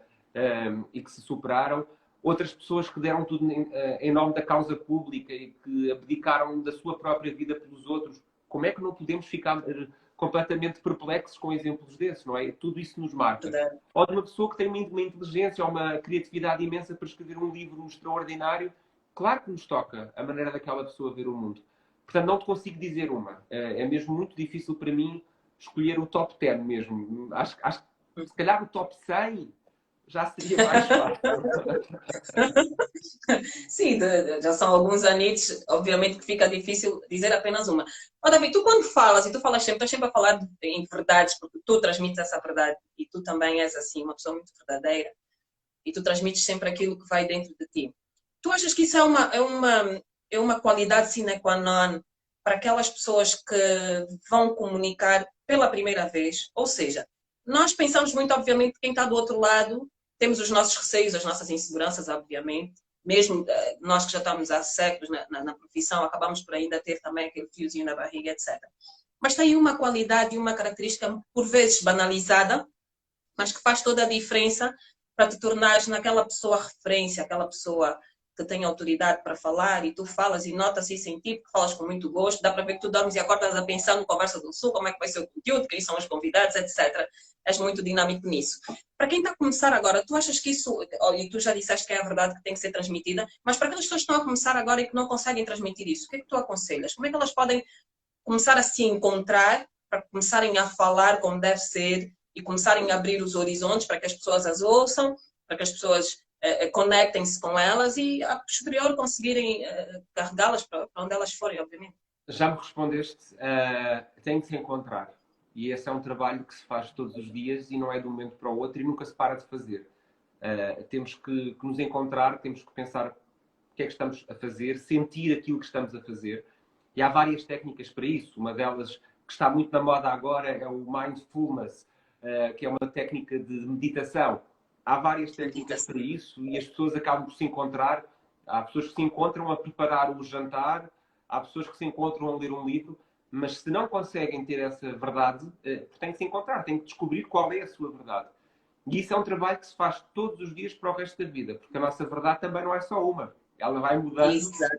e que se superaram. Outras pessoas que deram tudo em nome da causa pública e que abdicaram da sua própria vida pelos outros. Como é que não podemos ficar completamente perplexos com exemplos desses, não é? Tudo isso nos marca. Ou de uma pessoa que tem uma inteligência ou uma criatividade imensa para escrever um livro extraordinário. Claro que nos toca a maneira daquela pessoa ver o mundo. Portanto, não te consigo dizer uma. É mesmo muito difícil para mim escolher o top 10 mesmo. Acho que se calhar o top 100 já seria mais fácil. Sim, já são alguns anitos, obviamente que fica difícil dizer apenas uma. Ó, David, tu quando falas, e tu falas sempre, estás sempre a falar em verdades, porque tu transmites essa verdade, e tu também és assim, uma pessoa muito verdadeira, e tu transmites sempre aquilo que vai dentro de ti. Tu achas que isso é uma qualidade sine qua non para aquelas pessoas que vão comunicar pela primeira vez? Ou seja, nós pensamos muito, obviamente, quem está do outro lado, temos os nossos receios, as nossas inseguranças, obviamente. Mesmo nós que já estamos há séculos na profissão, acabamos por ainda ter também aquele fiozinho na barriga, etc. Mas tem uma qualidade e uma característica, por vezes banalizada, mas que faz toda a diferença para te tornares naquela pessoa referência, aquela pessoa que tem autoridade para falar e tu falas e nota-se isso em ti, porque falas com muito gosto, dá para ver que tu dormes e acordas a pensar no Conversa do Sul, como é que vai ser o conteúdo, quem são os convidados, etc. És muito dinâmico nisso. Para quem está a começar agora, tu achas que isso, e tu já disseste que é a verdade que tem que ser transmitida, mas para aquelas pessoas que estão a começar agora e que não conseguem transmitir isso, o que é que tu aconselhas? Como é que elas podem começar a se encontrar, para começarem a falar como deve ser e começarem a abrir os horizontes para que as pessoas as ouçam, para que as pessoas conectem-se com elas e, a posterior, conseguirem carregá-las para onde elas forem, obviamente. Já me respondeste, tem que se encontrar. E esse é um trabalho que se faz todos os dias e não é de um momento para o outro e nunca se para de fazer. Temos que nos encontrar, temos que pensar o que é que estamos a fazer, sentir aquilo que estamos a fazer. E há várias técnicas para isso. Uma delas que está muito na moda agora é o mindfulness, que é uma técnica de meditação. Há várias técnicas para isso e as pessoas acabam por se encontrar. Há pessoas que se encontram a preparar o jantar, há pessoas que se encontram a ler um livro, mas se não conseguem ter essa verdade, têm que se encontrar, têm que descobrir qual é a sua verdade. E isso é um trabalho que se faz todos os dias para o resto da vida, porque a nossa verdade também não é só uma. Ela vai mudando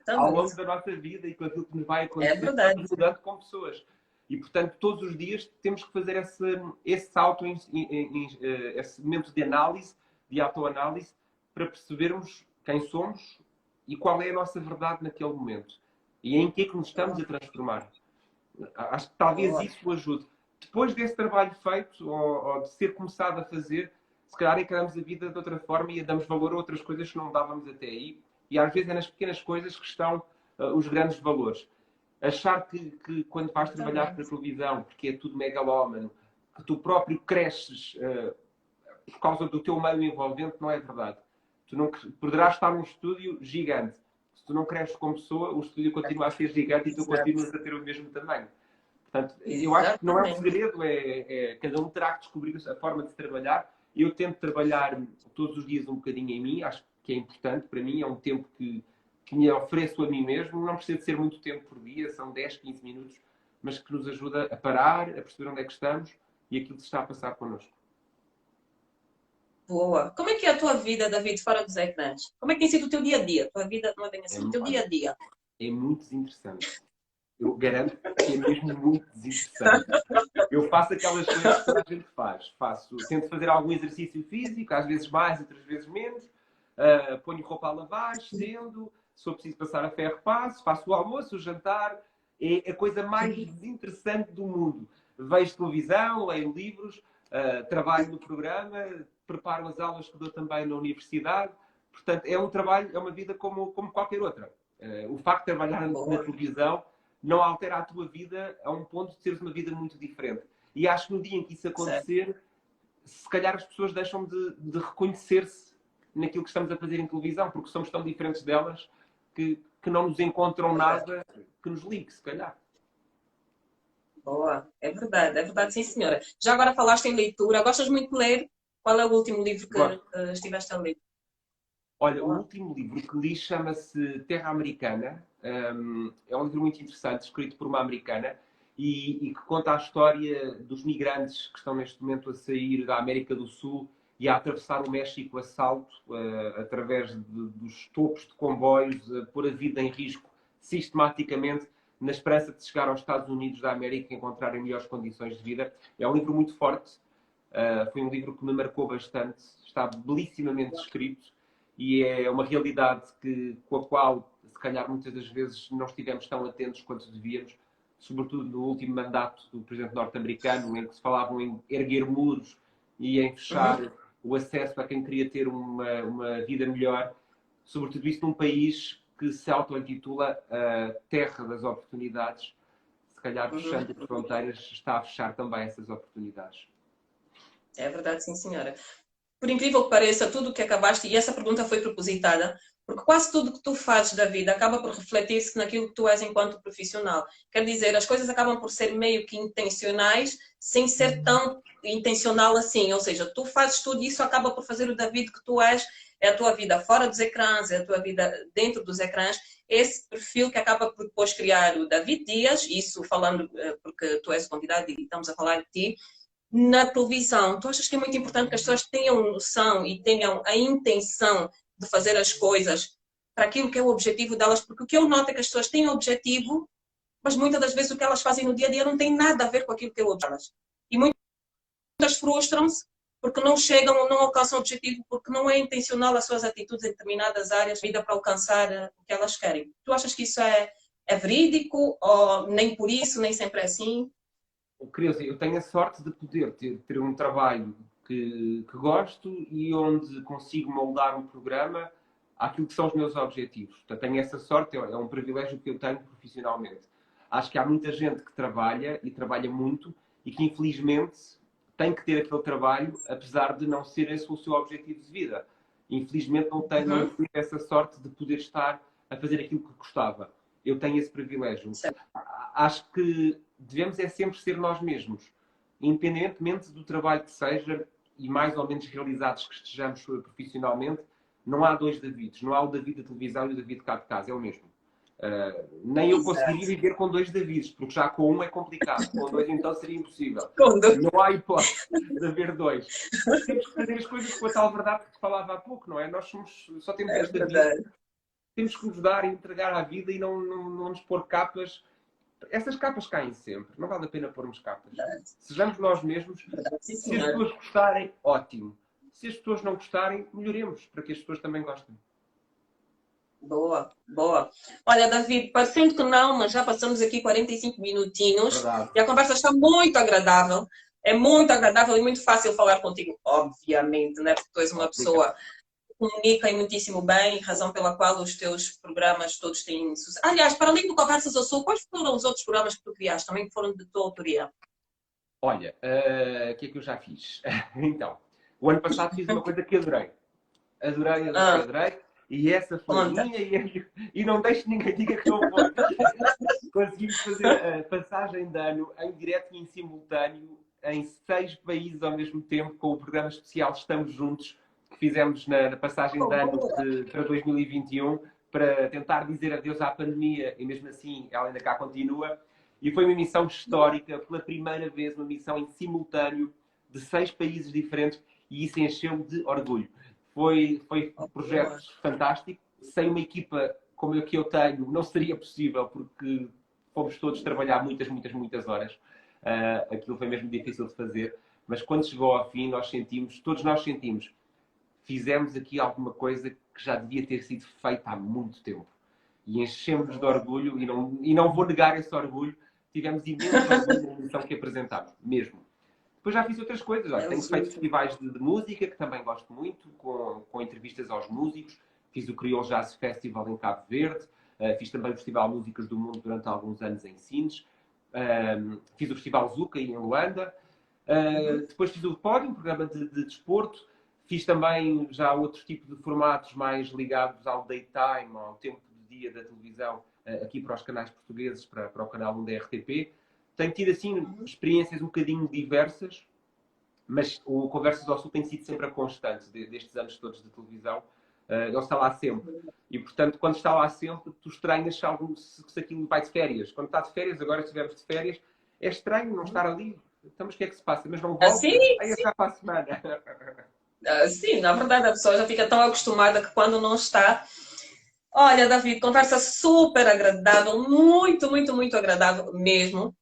ao longo da nossa vida e com aquilo que nos vai acontecer, vamos mudando como pessoas. E, portanto, todos os dias temos que fazer esse momento de análise, de autoanálise, para percebermos quem somos e qual é a nossa verdade naquele momento. E em que é que nos estamos a transformar. Acho que talvez isso ajude. Depois desse trabalho feito, ou de ser começado a fazer, se calhar encaramos a vida de outra forma e damos valor a outras coisas que não dávamos até aí. E às vezes é nas pequenas coisas que estão os grandes valores. Achar que quando vais trabalhar para a televisão, porque é tudo megalómano, que tu próprio cresces por causa do teu meio envolvente, não é verdade. Tu não poderás estar num estúdio gigante. Se tu não cresces como pessoa, o estúdio continua a ser gigante e tu continuas a ter o mesmo tamanho. Portanto, eu acho que não é um segredo, cada um terá que descobrir a forma de se trabalhar. Eu tento trabalhar todos os dias um bocadinho em mim, acho que é importante para mim, é um tempo que me ofereço a mim mesmo, não precisa de ser muito tempo por dia, são 10, 15 minutos, mas que nos ajuda a parar, a perceber onde é que estamos e aquilo que se está a passar connosco. Boa. Como é que é a tua vida, David, fora dos ecrãs? Como é que tem sido o teu dia a dia? A tua vida não é bem assim, o teu dia a dia. É muito desinteressante. Eu garanto que é mesmo muito desinteressante. Eu faço aquelas coisas que toda a gente faz. Tento fazer algum exercício físico, às vezes mais, outras vezes menos. Ponho roupa a lavar, estendo. Se for preciso passar a ferro, faço o almoço, o jantar. É a coisa mais desinteressante do mundo. Vejo televisão, leio livros, trabalho no programa, preparo as aulas que dou também na universidade. Portanto, é um trabalho, é uma vida como qualquer outra. O facto de trabalhar na televisão não altera a tua vida a um ponto de seres uma vida muito diferente. E acho que no dia em que isso acontecer, se calhar as pessoas deixam de reconhecer-se naquilo que estamos a fazer em televisão, porque somos tão diferentes delas que não nos encontram nada que nos ligue, se calhar. Boa, é verdade, sim, senhora. Já agora falaste em leitura, gostas muito de ler? Qual é o último livro que estiveste a ler? Olha, o último livro que li chama-se Terra Americana. É um livro muito interessante, escrito por uma americana, e que conta a história dos migrantes que estão neste momento a sair da América do Sul e a atravessar o México a salto, através dos topos de comboios, a pôr a vida em risco sistematicamente, na esperança de chegar aos Estados Unidos da América e encontrarem melhores condições de vida. É um livro muito forte, foi um livro que me marcou bastante, está belissimamente escrito e é uma realidade com a qual, se calhar, muitas das vezes não estivemos tão atentos quanto devíamos, sobretudo no último mandato do presidente norte-americano, em que se falavam em erguer muros e em fechar o acesso a quem queria ter uma vida melhor, sobretudo isso num país que se auto-intitula a terra das oportunidades. Se calhar, fechando as fronteiras, está a fechar também essas oportunidades. É verdade, sim, senhora. Por incrível que pareça, tudo o que acabaste, e essa pergunta foi propositada, porque quase tudo que tu fazes da vida acaba por refletir-se naquilo que tu és enquanto profissional. Quer dizer, as coisas acabam por ser meio que intencionais, sem ser tão intencional assim. Ou seja, tu fazes tudo e isso acaba por fazer o David que tu és, é a tua vida fora dos ecrãs, é a tua vida dentro dos ecrãs. Esse perfil que acaba por depois criar o David Dias, isso falando porque tu és convidado e estamos a falar de ti, na televisão. Tu achas que é muito importante que as pessoas tenham noção e tenham a intenção de fazer as coisas para aquilo que é o objetivo delas? Porque o que eu noto é que as pessoas têm objetivo, mas muitas das vezes o que elas fazem no dia a dia não tem nada a ver com aquilo que é o objetivo delas. E muitas frustram-se porque não chegam ou não alcançam o objetivo, porque não é intencional as suas atitudes em determinadas áreas da vida para alcançar o que elas querem. Tu achas que isso é verídico ou nem por isso, nem sempre é assim? Eu tenho a sorte de poder ter um trabalho que gosto e onde consigo moldar um programa àquilo que são os meus objetivos. Portanto, tenho essa sorte, é um privilégio que eu tenho profissionalmente. Acho que há muita gente que trabalha e trabalha muito e que infelizmente tem que ter aquele trabalho, apesar de não ser esse o seu objetivo de vida. Infelizmente não tive essa sorte de poder estar a fazer aquilo que gostava. Eu tenho esse privilégio. Certo. Acho que devemos é sempre ser nós mesmos, independentemente do trabalho que seja e mais ou menos realizados que estejamos profissionalmente. Não há dois Davids, não há o David da televisão e o David cá de casa, é o mesmo. Nem eu conseguiria viver com dois Davids, porque já com um é complicado, com dois então seria impossível. Não há hipótese de haver dois. Temos que fazer as coisas com a tal verdade que te falava há pouco, não é? Nós só temos esta vida. Temos que nos dar e entregar à vida e não nos pôr capas. Essas capas caem sempre, não vale a pena pormos capas. Sejamos nós mesmos. Se as pessoas gostarem, ótimo. Se as pessoas não gostarem, melhoremos para que as pessoas também gostem. Boa, boa. Olha, David, parecendo que não, mas já passamos aqui 45 minutinhos. Verdade. E a conversa está muito agradável. É muito agradável e muito fácil falar contigo, obviamente, né? Porque tu és uma pessoa que comunica muitíssimo bem, razão pela qual os teus programas todos têm sucesso. Aliás, para além do Conversas ao Sul, quais foram os outros programas que tu criaste também que foram de tua autoria? Olha, o que é que eu já fiz? Então, o ano passado fiz uma coisa que adorei. Adorei. E essa foi minha e não deixo ninguém diga que não foi. Conseguimos fazer a passagem de ano em direto e em simultâneo em 6 países ao mesmo tempo com o programa especial Estamos Juntos que fizemos na passagem de ano para 2021 para tentar dizer adeus à pandemia e mesmo assim ela ainda cá continua. E foi uma missão histórica, pela primeira vez, uma missão em simultâneo de 6 países diferentes e isso encheu-me de orgulho. Foi um projeto fantástico. Sem uma equipa como a que eu tenho, não seria possível, porque fomos todos trabalhar muitas horas. Aquilo foi mesmo difícil de fazer. Mas quando chegou ao fim, todos nós sentimos, fizemos aqui alguma coisa que já devia ter sido feita há muito tempo. E enchemos-nos de orgulho, e não vou negar esse orgulho, tivemos imenso orgulho na missão que apresentámos, mesmo. Depois já fiz outras coisas. Olha, tenho feito festivais de música, que também gosto muito, com entrevistas aos músicos. Fiz o Creole Jazz Festival em Cabo Verde. Fiz também o Festival Músicas do Mundo durante alguns anos em Sines. Fiz o Festival Zucca em Luanda. Depois fiz o Pódio, um programa de desporto. Fiz também já outro tipo de formatos mais ligados ao daytime, ao tempo de dia da televisão, aqui para os canais portugueses, para o canal 1 da RTP. Tenho tido, assim, experiências um bocadinho diversas, mas o Conversas ao Sul tem sido sempre a constante destes anos todos de televisão. Ele está lá sempre. E, portanto, quando está lá sempre, tu estranhas se aquilo vai de férias. Quando está de férias, agora estivemos de férias, é estranho não estar ali. Então, mas o que é que se passa? Mas não volta? Aí é já para a semana. Sim, na verdade a pessoa já fica tão acostumada que quando não está... Olha, David, conversa super agradável, muito agradável mesmo.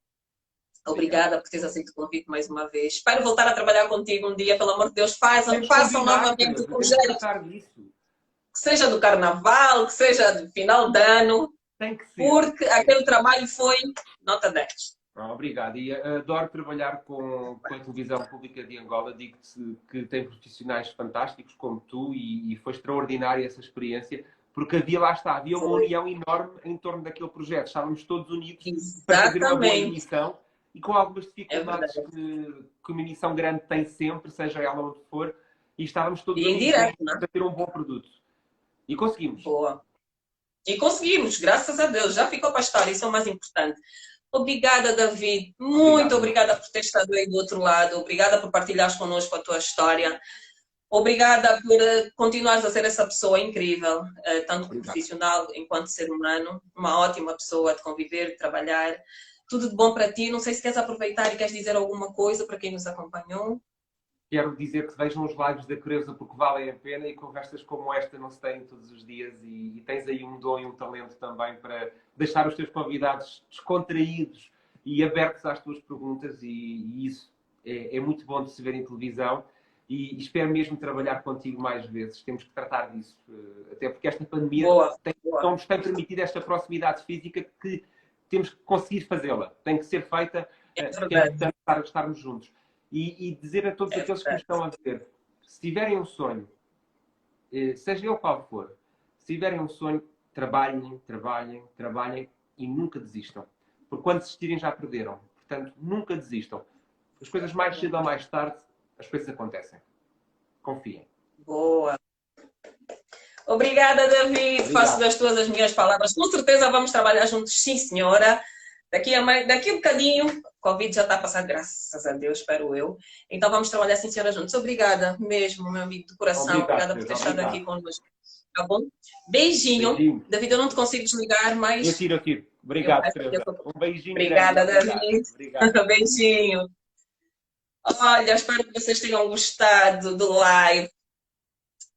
Obrigada por teres aceito o convite mais uma vez. Espero voltar a trabalhar contigo um dia, pelo amor de Deus, façam novamente o projeto. Que seja do Carnaval, que seja do final de ano. Tem que ser. Porque aquele trabalho foi nota 10. Obrigado. E adoro trabalhar com a televisão pública de Angola. Digo-te que tem profissionais fantásticos como tu e foi extraordinária essa experiência. Porque havia uma união enorme em torno daquele projeto. Estávamos todos unidos para fazer uma boa emissão. E com algumas dificuldades que uma emissão grande tem sempre, seja ela onde for, e estávamos todos unidos para ter um bom produto. E conseguimos. Boa. E conseguimos, graças a Deus. Já ficou para a história, isso é o mais importante. Obrigada, David. Muito obrigada por ter estado aí do outro lado. Obrigada por partilhares connosco a tua história. Obrigada por continuares a ser essa pessoa incrível, tanto profissional enquanto ser humano. Uma ótima pessoa de conviver, de trabalhar. Tudo de bom para ti. Não sei se queres aproveitar e queres dizer alguma coisa para quem nos acompanhou. Quero dizer que vejam os lives da Creusa porque valem a pena e conversas como esta não se têm todos os dias e tens aí um dom e um talento também para deixar os teus convidados descontraídos e abertos às tuas perguntas e isso é muito bom de se ver em televisão e espero mesmo trabalhar contigo mais vezes. Temos que tratar disso, até porque esta pandemia não nos tem permitido esta proximidade física que temos que conseguir fazê-la. Tem que ser feita para estarmos juntos. E dizer a todos aqueles que nos estão a ver, se tiverem um sonho, seja ele qual for, se tiverem um sonho, trabalhem e nunca desistam. Porque quando desistirem já perderam. Portanto, nunca desistam. as coisas mais cedo ou mais tarde, as coisas acontecem. Confiem. Boa. Obrigada, David. Obrigado. Faço das tuas as minhas palavras. Com certeza vamos trabalhar juntos, sim, senhora. Daqui a um bocadinho, o Covid já está a passar, graças a Deus, espero eu. Então vamos trabalhar, sim, senhora, juntos. Obrigada mesmo, meu amigo de coração. Obrigada por ter estado aqui conosco. Tá bom? Beijinho. Beijinho. David, eu não te consigo desligar, mas... Eu tiro. Obrigado, Teresa. Um beijinho. Obrigada, grande. David. Obrigado. Beijinho. Olha, espero que vocês tenham gostado do live.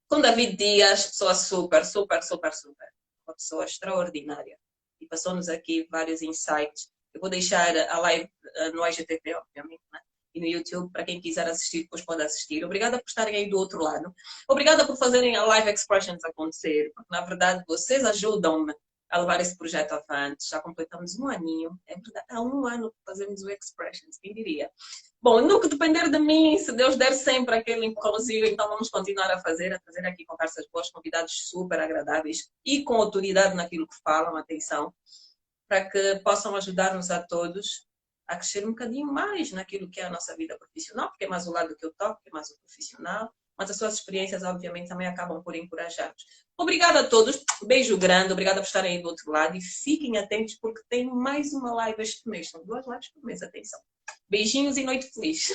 Com David Dias, pessoa super. Uma pessoa extraordinária. E passou-nos aqui vários insights. Eu vou deixar a live no IGTV, obviamente, né? E no YouTube, para quem quiser assistir, depois pode assistir. Obrigada por estarem aí do outro lado. Obrigada por fazerem a Live Expressions acontecer, porque, na verdade, vocês ajudam-me a levar esse projeto avante. Já completamos um aninho. É verdade, há um ano que fazemos o Expressions, quem diria? Bom, no que depender de mim, se Deus der sempre aquele empurrãozinho, então vamos continuar a trazer aqui conversas boas, convidados super agradáveis e com autoridade naquilo que falam, atenção, para que possam ajudar-nos a todos a crescer um bocadinho mais naquilo que é a nossa vida profissional, porque é mais o lado que eu toco, é mais o profissional, mas as suas experiências, obviamente, também acabam por encorajar-nos. Obrigada a todos, beijo grande, obrigada por estarem aí do outro lado e fiquem atentos porque tem mais uma live este mês, são 2 lives por mês, atenção. Beijinhos e noite feliz.